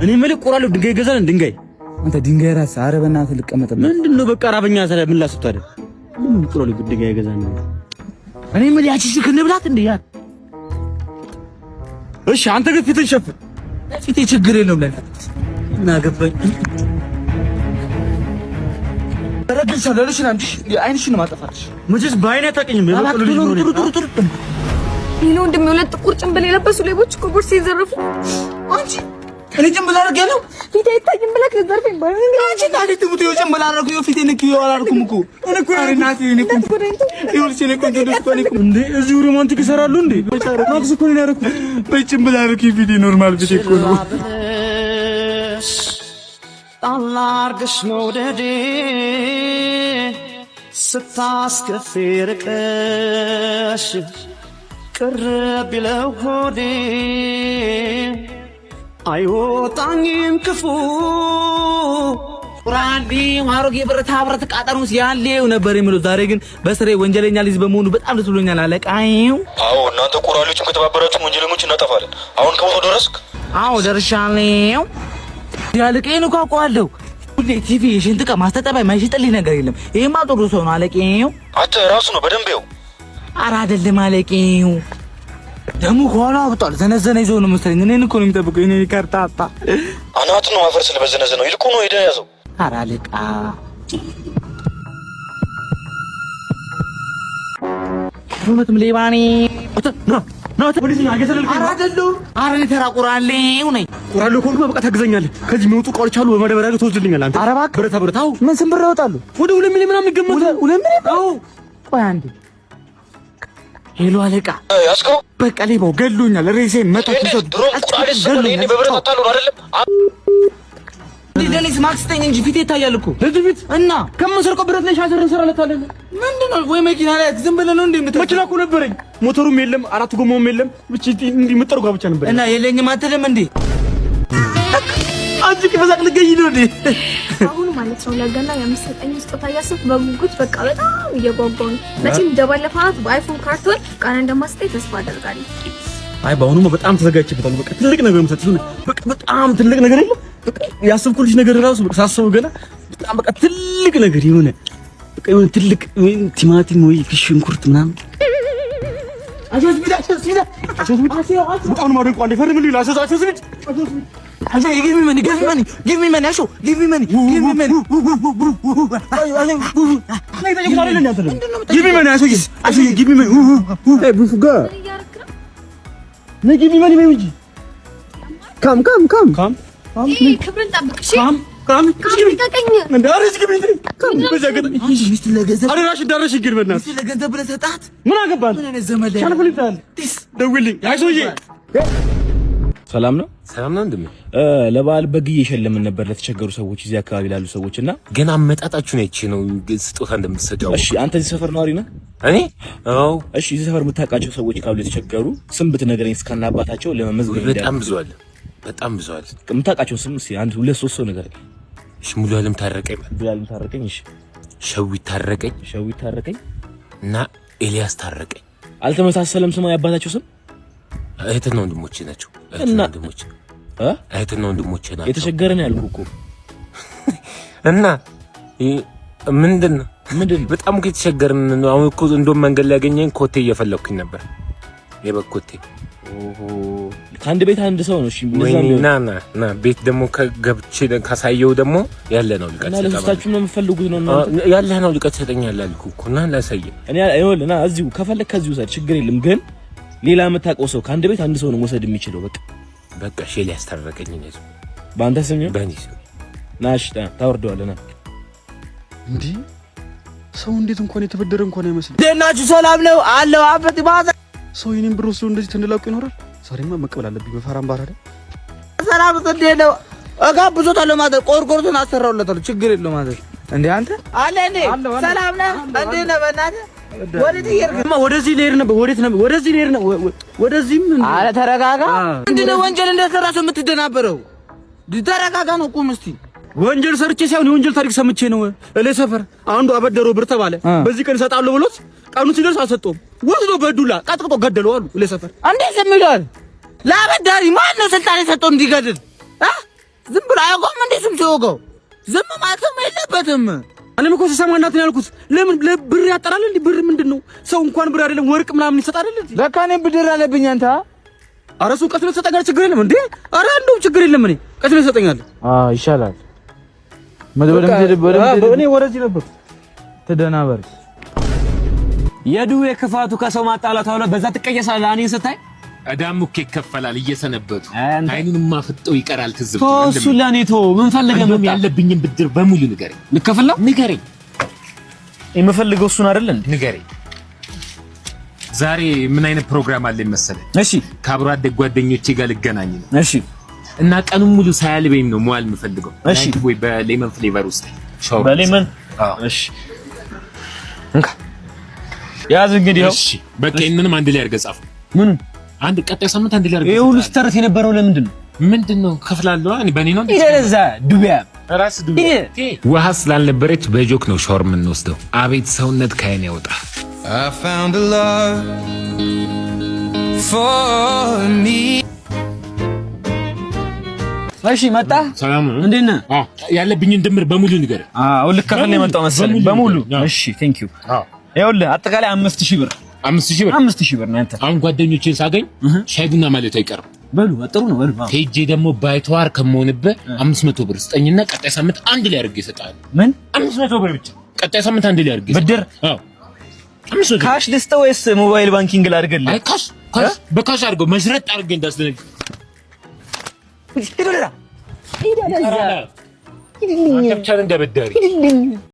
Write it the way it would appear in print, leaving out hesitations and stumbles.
እኔ መልክ ቆራለሁ ድንጋይ ገዛን ድንጋይ አንተ ድንጋይ ራስ አረ በእናትህ ልቀመጥበት ምንድነው በቃ ራበኛ ሰለ ምን ላስብታ አይደል ምን ቆራለሁ ድንጋይ ገዛን እኔ ምን ያቺ ከነብላት እንዴ ያ እሺ አንተ ግን ፊትን ሸፍን ፊቴ ችግር የለውም ለካ እና ገባኝ ረግን ሰለልሽ አንቺ አይንሽን ማጠፋትሽ መቼስ በአይኔ አታውቂኝም የበቀሉ ልጅ ነው ይሄው እንደሚወለድ ጥቁር ጭንብል የለበሱ ሌቦች እኮ ቦርሳ ይዘርፉ አንቺ እኔ ጭንብል አደረግ ያለው ፊቴ አይታይም ብለህ ዘርፈኝ ባል አንቺ ታዲያ ትሙት ይኸው ጭንብል አደረኩ ይኸው ፊቴ ንክ ይኸው አላልኩም እኮ እኔ እኮ እናቴ እኔ እኮ ይኸው ሲኔ እኮ እንዴ እዚሁ ሮማንቲክ ይሰራሉ እንዴ ማክስ እኮ ነው ያደረኩት በጭንብል አደረኩ ፊቴ ኖርማል ፊቴ እኮ ነው አላርግሽ መውደዴ ስታስከፍርቀሽ ቅርብ ይለው ሆዴ አይወጣኝም ክፉ ቁራንዲ ማሮጌ ብረታ ብረት ቃጠሩስ ያለው ነበር የሚለው ዛሬ ግን በስሬ ወንጀለኛ ልጅ በመሆኑ በጣም ደስ ብሎኛል አለቃዬው አዎ እናንተ ቁራሎችን ከተባበራችሁ ወንጀለኞችን እናጠፋለን አሁን ከቦታው ደረስክ አዎ ደርሻለሁ ያለቀኝ ነው ካቋለው ሁሌ ቲቪ ሽንጥቃ ማስተጠባይ ማይሽጥልኝ ነገር የለም ይሄማ ጥሩ ሰው ነው አለቃዬው አንተ ራሱ ነው በደንብ ይው ኧረ አይደለም አለቃዬው ደሙ ኋላ አብጧል ዘነዘነ ይዞ ነው መሰለኝ እኔን እኮ ነው የሚጠብቀው እኔ ከርታታ አናቱ ነው አፈር ስለበዘነዘ ነው ይልቁ ነው ሄደ ያዘው ኧረ አለቃ ሁሉም ሌባኔ ነው ፖሊስ ነው አገሰለልኩ ኧረ እኔ ተራ ቁራሌው ነኝ ቁራሌው ኮንኩ በቃ ታግዘኛለህ ከዚህ የሚወጡ ቃሎች አሉ በመደበሪያ ተወስድልኛል አንተ ኧረ እባክህ ብረታ ብረታው ምን ስም ብር ያወጣሉ ወደ 2 ሚሊዮን ምናምን ይገመታል 2 ሚሊዮን አዎ ቆይ አንዴ ሄሎ አለቃ ያስከው በቃ ሌባው ገሎኛል ሬሴን መጣች ነው ድሮ ቁራሌ ስለሆነ እኔ በብረት አጣሉ አይደለም ዲደኒስ ማክስተኝ እንጂ ፊቴ ይታያል እኮ ለዚህ ፊት እና ከመሰርቆ ብረት ላይ ሻዘር እንሰራለታለን ምንድነው ወይ መኪና ላይ ዝም ብለህ ነው እንዴ መኪና እኮ ነበረኝ ሞተሩም የለም አራት ጎማውም የለም ብቻ እንዲህ መጠርጓ ብቻ ነበር እና የለኝም አትልም እንዴ አንቺ ከመሳቅ ልገይ ነው እንዴ አሁን ማለት ነው ለገና የምሰጠኝ ስጦታ ያሰፍ በጉጉት በቃ በጣም እየጓጓሁ ነው መቼም እንደባለፈው በአይፎን ካርቶን ቃና እንደማስጠይ ተስፋ አደርጋለሁ አይ ባሁኑ በጣም ተዘጋጅቼበታለሁ በቃ ትልቅ ነገር መስጠት ነው በቃ በጣም ትልቅ ነገር የለም በቃ ያሰብኩልሽ ነገር ራሱ በቃ ሳስበው ገና በጣም በቃ ትልቅ ነገር ይሆነ በቃ ይሆነ ትልቅ ቲማቲም ወይ ሽንኩርት ምናምን አጆስ ቢዳ በጣም ነው ማደንቆ አንዴ ፈርምልኝ ላሰሳቸው ስልጅ አጆ give me money አሾ give me money ቡፉጋ ነጊ ቢመኒ በውጂ ካም ክብርን ጠብቅሽ ካም ከቀኝ እንዳርሽ ግብኝ ካም በዛገደ ሚስት ለገንዘብ አራሽ እንዳርሽ ይግር በእናትህ ሚስት ለገንዘብ ብለህ ሰጣት ምን አገባን ምን አይነት ዘመድ ላይ ሻልፈልታል ደውልኝ አይሶዬ ሰላም ነው እንደምን ለበዓል በግ እየሸለምን ነበር ለተቸገሩ ሰዎች እዚህ አካባቢ ላሉ ሰዎችና ግን አመጣጣችሁ ነው እቺ ነው ስጦታ እንደምትሰጠው እሺ አንተ እዚህ ሰፈር ነዋሪ ነህ እኔ አዎ እሺ እዚህ ሰፈር የምታውቃቸው ሰዎች ካሉ የተቸገሩ ስም ብትነግረኝ እስከና አባታቸው ለመመዝገብ በጣም ብዙ አለ የምታውቃቸው ስም እስኪ 1 2 3 ሰው ንገረኝ እሺ ሙሉ ዓለም ታረቀኝ እሺ ሸዊት ታረቀኝ እና ኤልያስ ታረቀኝ አልተመሳሰለም ስም ያባታቸው ስም እህትና ወንድሞቼ ናቸው እህትና ወንድሞቼ ናቸው የተቸገረን ያልኩ እኮ እና ምንድነው በጣም እኮ የተቸገርን ነው አሁን እኮ እንደውም መንገድ ላይ ያገኘኝ ኮቴ እየፈለኩኝ ነበር የበኮቴ ኦሆ ከአንድ ቤት አንድ ሰው ነው እሺ ና ቤት ደግሞ ከገብቼ ካሳየው ደግሞ ያለ ነው ልቀት እና ለሶስታችሁ ነው የምፈልጉት ነው ያለ ነው ልቀት ሰጠኛል አልኩ እኮ እና ላሳየ እኔ ይኸውልህ ና እዚሁ ከፈለክ ከዚሁ ሰድ ችግር የለም ግን ሌላ የምታውቀው ሰው ከአንድ ቤት አንድ ሰው ነው መውሰድ የሚችለው በቃ ሼል ያስታረቀኝ ነው በአንተ ስም ነው በእኔ ስም ናሽ ታወርደዋለህ ና እንዴ ሰው እንዴት እንኳን የተበደረ እንኳን አይመስልም ደናችሁ ሰላም ነው አለው አፈት ባዛ ሰው የኔን ብር ወስዶ እንደዚህ ተንደላቁ ይኖራል ዛሬማ መቀበል አለብኝ በፈራም ባራደ ሰላም ተደለው እጋብዞታለሁ ማለት ቆርቆርቱን አሰራውለታለሁ ችግር የለው ማለት እንዴ አንተ አለ እንዴ ሰላም ነህ እንዴ ነህ በእናትህ ወደዚህ ልሄድ ነበር ወደዚህም አረ ተረጋጋ ምንድነው ወንጀል እንደሰራ ሰው የምትደናበረው ተረጋጋ ነው ቁም እስቲ ወንጀል ሰርቼ ሳይሆን የወንጀል ታሪክ ሰምቼ ነው እለ ሰፈር አንዱ አበደረው ብር ተባለ በዚህ ቀን እሰጣለሁ ብሎት ቀኑ ሲደርስ አልሰጠውም ወስዶ በዱላ ቀጥቅጦ ገደለው አሉ እለ ሰፈር እንዴ ዝም ይላል ለአበዳሪ ማን ነው ስልጣን የሰጠው እንዲገድል ዝም ብሎ አያውቀውም እንዴ? ስም ሲወጋው ዝም ማለትም የለበትም። እኔም እኮ ስሰማ እናትን ያልኩት ለምን ለብር ያጠራል እንዴ? ብር ምንድነው? ሰው እንኳን ብር አይደለም ወርቅ ምናምን ይሰጣል እንዴ? ለካ እኔም ብድር አለብኝ አንተ። ኧረ እሱ ቀስ ብሎ ይሰጠኛል፣ ችግር የለም እንዴ? ኧረ እንደው ችግር የለም። እኔ ቀስ ብሎ ይሰጠኛል። ይሻላል። እኔ ወደዚህ ነበር ተደናበር። የዱዌ ክፋቱ ከሰው ማጣላት አለ። በዛ ትቀየሳለህ። እኔን ስታይ እዳሙ እኮ ይከፈላል እየሰነበቱ አይኑን ማፍጠው ይቀራል። ትዝብት እሱ ለኔ ተው። ምን ፈልገህ ነው? ያለብኝን ብድር በሙሉ ንገረኝ። ልከፍላ ንገረኝ። የምፈልገው እሱን አይደል እንዴ? ንገረኝ። ዛሬ ምን አይነት ፕሮግራም አለኝ መሰለህ? እሺ ከአብሮ አደግ ጓደኞቼ ጋር ልገናኝ ነው። እሺ እና ቀኑን ሙሉ ሳያልበኝ ነው መዋል የምፈልገው። እሺ ወይ በሌመን ፍሌቨር ውስጥ ሻወር በሌመን እሺ እንካ ያዝ እንግዲህ። እሺ በቃ ይሄንንም አንድ ላይ አድርገህ ጻፍ። ምን አንድ ቀጣይ ሳምንት አንድ ላይ አድርገህ ይሄ ሁሉ ስተርት የነበረው ለምንድን ነው? ምንድነው? ከፍላለሁ። እኔ በእኔ ነው ይደረዛ ዱቢያ ራስ ዱቢያ ውሃ ስላልነበረች በጆክ ነው ሻወር የምንወስደው። አቤት ሰውነት ካይን ያወጣ። I found a love for me. እሺ መጣ። ሰላም ነው። እንዴት ነህ? ያለብኝን ድምር በሙሉ ንገረኝ። ልከፍል ነው የመጣው መሰለኝ በሙሉ። እሺ ቴንክ ዩ። ይኸውልህ አጠቃላይ 5000 ብር 5000 ብር 5000 ብር ነው አንተ። አሁን ጓደኞቼን ሳገኝ ሻይ ቡና ማለት አይቀርም። በሉ ጥሩ ነው። በሉ ሄጄ ደግሞ ባይተዋር ከመሆንበት 500 ብር ስጠኝና ቀጣይ ሳምንት አንድ ላይ አድርጌ እሰጥሃለሁ። ምን 500 ብር ብቻ ቀጣይ ሳምንት አንድ ላይ አድርጌ ብድር? አዎ 500 ካሽ ልስጥህ ወይስ ሞባይል ባንኪንግ ላድርግልህ? አይ ካሽ በካሽ አድርገው መሽረጥ አድርጌ እንዳስደነግ ሂድ ወደዛ ሂድ ወደዛ አንተ ብቻ ነህ እንደበዳሪ